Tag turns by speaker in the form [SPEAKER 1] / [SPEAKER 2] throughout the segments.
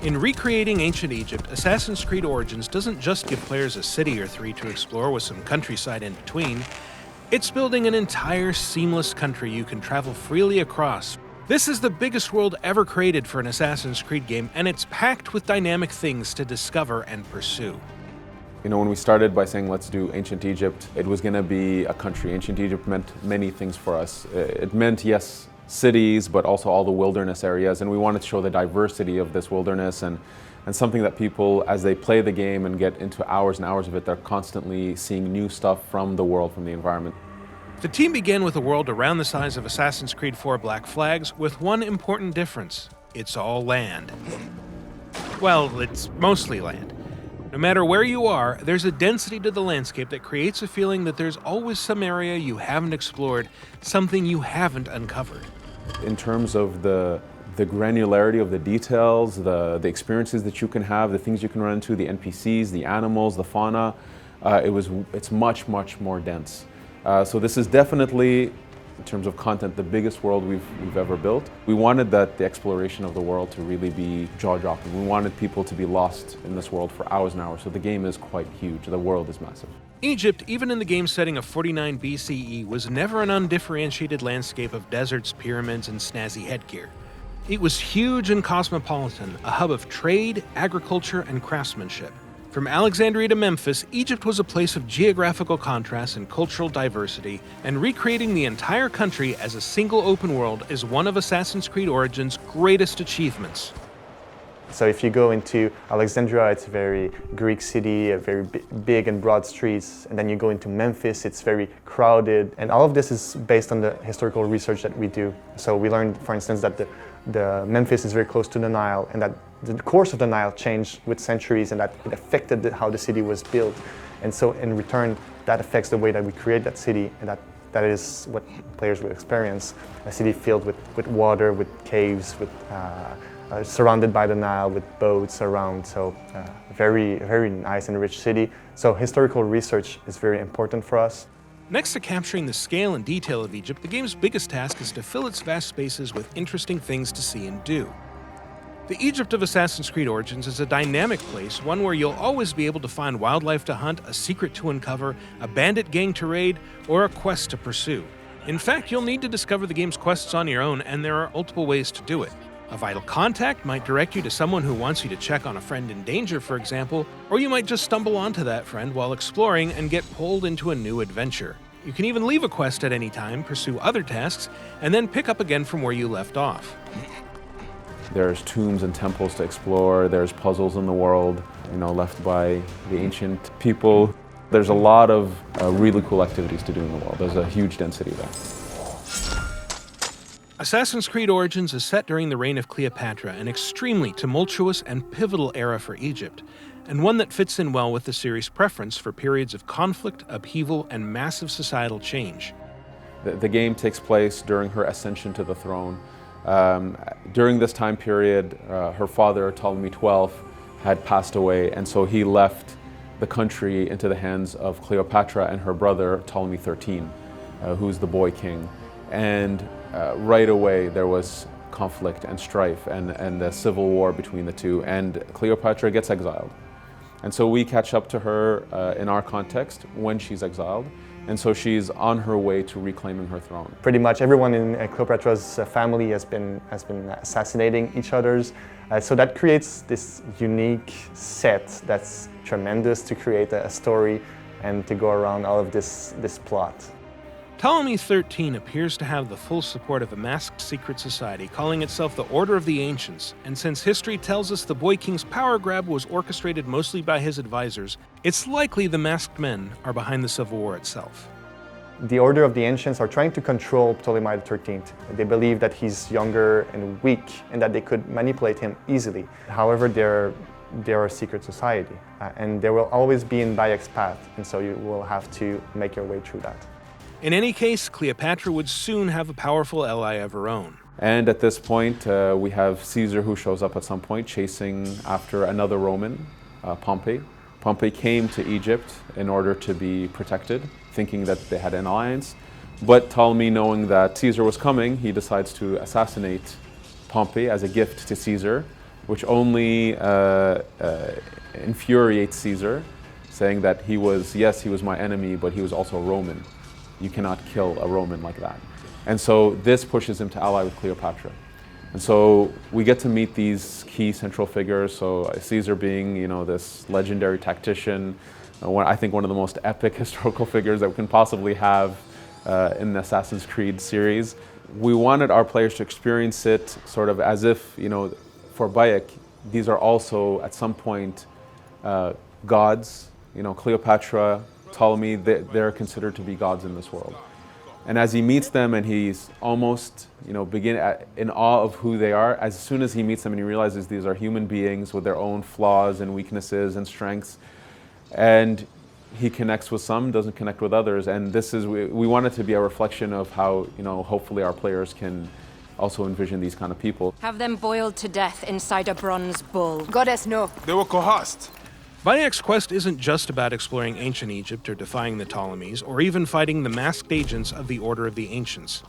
[SPEAKER 1] In recreating ancient Egypt, Assassin's Creed Origins doesn't just give players a city or three to explore with some countryside in between. It's building an entire seamless country you can travel freely across. This is the biggest world ever created for an Assassin's Creed game, and it's packed with dynamic things to discover and pursue.
[SPEAKER 2] You know, when we started by saying let's do ancient Egypt, it was going to be a country. Ancient Egypt meant many things for us. It meant, yes, cities, but also all the wilderness areas, and we wanted to show the diversity of this wilderness and something that people, as they play the game and get into hours and hours of it, they're constantly seeing new stuff from the world, from the environment.
[SPEAKER 1] The team began with a world around the size of Assassin's Creed 4 Black Flags, with one important difference: it's all land. Well, it's mostly land. No matter where you are, there's a density to the landscape that creates a feeling that there's always some area you haven't explored, something you haven't uncovered.
[SPEAKER 2] In terms of the granularity of the details, the experiences that you can have, the things you can run into, the NPCs, the animals, the fauna, it's much, much more dense. So this is definitely, in terms of content, the biggest world we've ever built. We wanted the exploration of the world to really be jaw-dropping. We wanted people to be lost in this world for hours and hours, so the game is quite huge. The world is massive.
[SPEAKER 1] Egypt, even in the game setting of 49 BCE, was never an undifferentiated landscape of deserts, pyramids, and snazzy headgear. It was huge and cosmopolitan, a hub of trade, agriculture, and craftsmanship. From Alexandria to Memphis, Egypt was a place of geographical contrast and cultural diversity, and recreating the entire country as a single open world is one of Assassin's Creed Origins' greatest achievements.
[SPEAKER 3] So if you go into Alexandria, it's a very Greek city, a very big and broad streets. And then you go into Memphis, it's very crowded. And all of this is based on the historical research that we do. So we learned, for instance, that the Memphis is very close to the Nile, and that the course of the Nile changed with centuries, and that it affected how the city was built. And so in return, that affects the way that we create that city, and that is what players will experience. A city filled with water, with caves, with surrounded by the Nile, with boats around. So very, very nice and rich city. So historical research is very important for us.
[SPEAKER 1] Next to capturing the scale and detail of Egypt, the game's biggest task is to fill its vast spaces with interesting things to see and do. The Egypt of Assassin's Creed Origins is a dynamic place, one where you'll always be able to find wildlife to hunt, a secret to uncover, a bandit gang to raid, or a quest to pursue. In fact, you'll need to discover the game's quests on your own, and there are multiple ways to do it. A vital contact might direct you to someone who wants you to check on a friend in danger, for example, or you might just stumble onto that friend while exploring and get pulled into a new adventure. You can even leave a quest at any time, pursue other tasks, and then pick up again from where you left off.
[SPEAKER 2] There's tombs and temples to explore, there's puzzles in the world, left by the ancient people. There's a lot of really cool activities to do in the world. There's a huge density there.
[SPEAKER 1] Assassin's Creed Origins is set during the reign of Cleopatra, an extremely tumultuous and pivotal era for Egypt, and one that fits in well with the series' preference for periods of conflict, upheaval, and massive societal change.
[SPEAKER 2] The game takes place during her ascension to the throne. During this time period, her father, Ptolemy XII, had passed away, and so he left the country into the hands of Cleopatra and her brother, Ptolemy XIII, who's the boy king. And right away there was conflict and strife and a civil war between the two, and Cleopatra gets exiled. And so we catch up to her in our context when she's exiled, and so she's on her way to reclaiming her throne.
[SPEAKER 3] Pretty much everyone in Cleopatra's family has been assassinating each other's, so that creates this unique set that's tremendous to create a story and to go around all of this plot.
[SPEAKER 1] Ptolemy XIII appears to have the full support of a masked secret society calling itself the Order of the Ancients, and since history tells us the Boy King's power grab was orchestrated mostly by his advisors, it's likely the masked men are behind the civil war itself.
[SPEAKER 3] The Order of the Ancients are trying to control Ptolemy XIII. They believe that he's younger and weak and that they could manipulate him easily. However, they're a secret society, and they will always be in Bayek's path, and so you will have to make your way through that.
[SPEAKER 1] In any case, Cleopatra would soon have a powerful ally of her own.
[SPEAKER 2] And at this point, we have Caesar, who shows up at some point chasing after another Roman, Pompey. Pompey came to Egypt in order to be protected, thinking that they had an alliance. But Ptolemy, knowing that Caesar was coming, he decides to assassinate Pompey as a gift to Caesar, which only infuriates Caesar, saying that he was my enemy, but he was also Roman. You cannot kill a Roman like that. And so this pushes him to ally with Cleopatra. And so we get to meet these key central figures. So Caesar being, this legendary tactician, I think one of the most epic historical figures that we can possibly have in the Assassin's Creed series. We wanted our players to experience it sort of as if, for Bayek, these are also at some point gods. Cleopatra, Ptolemy, they're considered to be gods in this world. And as he meets them and he's almost, in awe of who they are, as soon as he meets them and he realizes these are human beings with their own flaws and weaknesses and strengths, and he connects with some, doesn't connect with others. And we want it to be a reflection of how, hopefully our players can also envision these kind of people.
[SPEAKER 4] Have them boiled to death inside a bronze bull.
[SPEAKER 5] Goddess, no.
[SPEAKER 6] They were coerced.
[SPEAKER 1] Bayek's quest isn't just about exploring ancient Egypt or defying the Ptolemies, or even fighting the masked agents of the Order of the Ancients.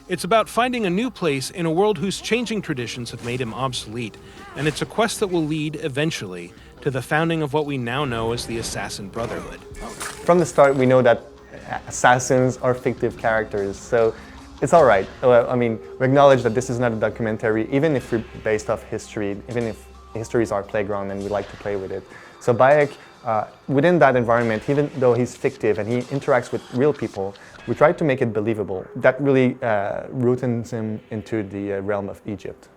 [SPEAKER 1] It's about finding a new place in a world whose changing traditions have made him obsolete, and it's a quest that will lead, eventually, to the founding of what we now know as the Assassin Brotherhood.
[SPEAKER 3] From the start, we know that assassins are fictive characters, so it's all right. We acknowledge that this is not a documentary, even if we're based off history, even if history is our playground and we like to play with it. So Bayek, within that environment, even though he's fictive and he interacts with real people, we try to make it believable. That really rootens him into the realm of Egypt.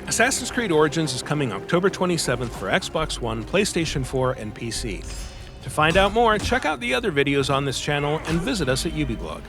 [SPEAKER 1] Assassin's Creed Origins is coming October 27th for Xbox One, PlayStation 4, and PC. To find out more, check out the other videos on this channel and visit us at Ubiblog.